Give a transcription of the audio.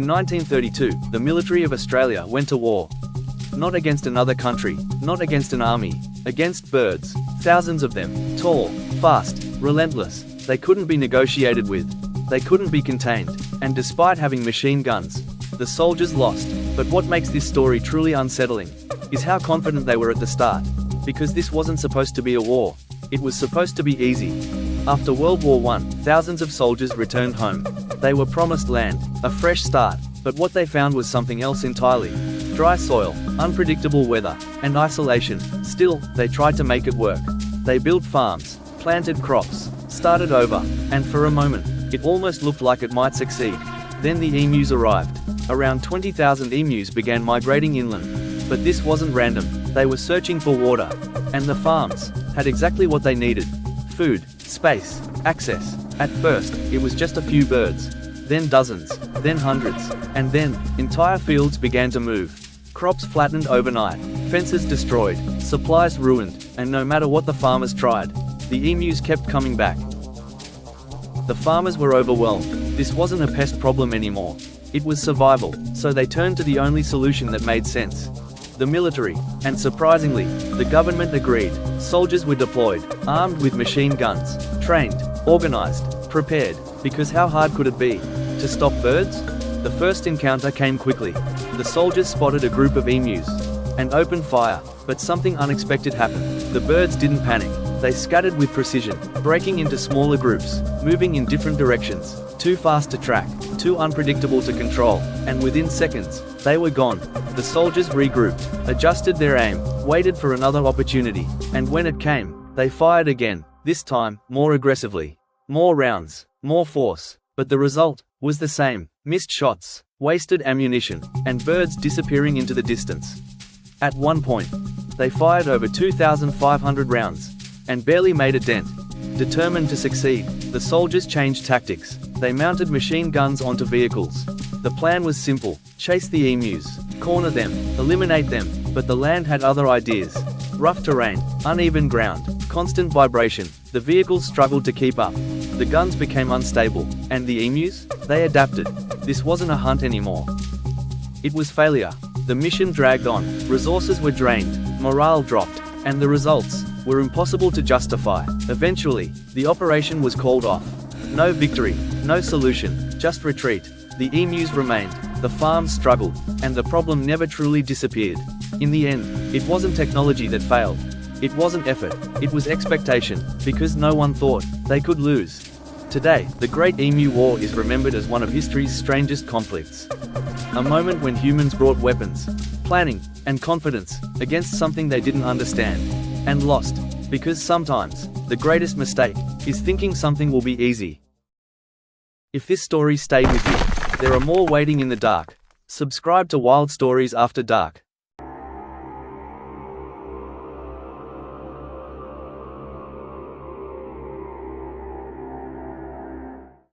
In 1932, the military of Australia went to war. Not against another country, not against an army, against birds, thousands of them, tall, fast, relentless. They couldn't be negotiated with. They couldn't be contained, and despite having machine guns, the soldiers lost. But what makes this story truly unsettling is how confident they were at the start. Because this wasn't supposed to be a war. It was supposed to be easy. After World War I, thousands of soldiers returned home. They were promised land, a fresh start, but what they found was something else entirely. Dry soil, unpredictable weather, and isolation. Still, they tried to make it work. They built farms, planted crops, started over, and for a moment, it almost looked like it might succeed. Then the emus arrived. Around 20,000 emus began migrating inland. But this wasn't random. They were searching for water. And the farms had exactly what they needed. Food, space, access. At first, it was just a few birds. Then dozens, then hundreds, and then, entire fields began to move. Crops flattened overnight, fences destroyed, supplies ruined, and no matter what the farmers tried, the emus kept coming back. The farmers were overwhelmed. This wasn't a pest problem anymore. It was survival, so they turned to the only solution that made sense. The military, and surprisingly, the government agreed. Soldiers were deployed, armed with machine guns, trained, organized, prepared, because how hard could it be to stop birds? The first encounter came quickly. The soldiers spotted a group of emus and opened fire, but something unexpected happened. The birds didn't panic. They scattered with precision, breaking into smaller groups, moving in different directions, too fast to track, too unpredictable to control, and within seconds, they were gone. The soldiers regrouped, adjusted their aim, waited for another opportunity, and when it came, they fired again, this time, more aggressively. More rounds, more force, but the result was the same: missed shots, wasted ammunition, and birds disappearing into the distance. At one point, they fired over 2,500 rounds, and barely made a dent. Determined to succeed, the soldiers changed tactics. They mounted machine guns onto vehicles. The plan was simple: chase the emus, corner them, eliminate them, but the land had other ideas. Rough terrain, uneven ground, constant vibration. The vehicles struggled to keep up. The guns became unstable, and the emus? They adapted. This wasn't a hunt anymore. It was failure. The mission dragged on, resources were drained, morale dropped, and the results were impossible to justify. Eventually, the operation was called off. No victory, no solution, just retreat. The emus remained, the farms struggled, and the problem never truly disappeared. In the end, it wasn't technology that failed. It wasn't effort, it was expectation, because no one thought they could lose. Today, the Great Emu War is remembered as one of history's strangest conflicts. A moment when humans brought weapons, planning, and confidence against something they didn't understand, and lost, because sometimes, the greatest mistake is thinking something will be easy. If this story stayed with you, there are more waiting in the dark. Subscribe to Wild Stories After Dark.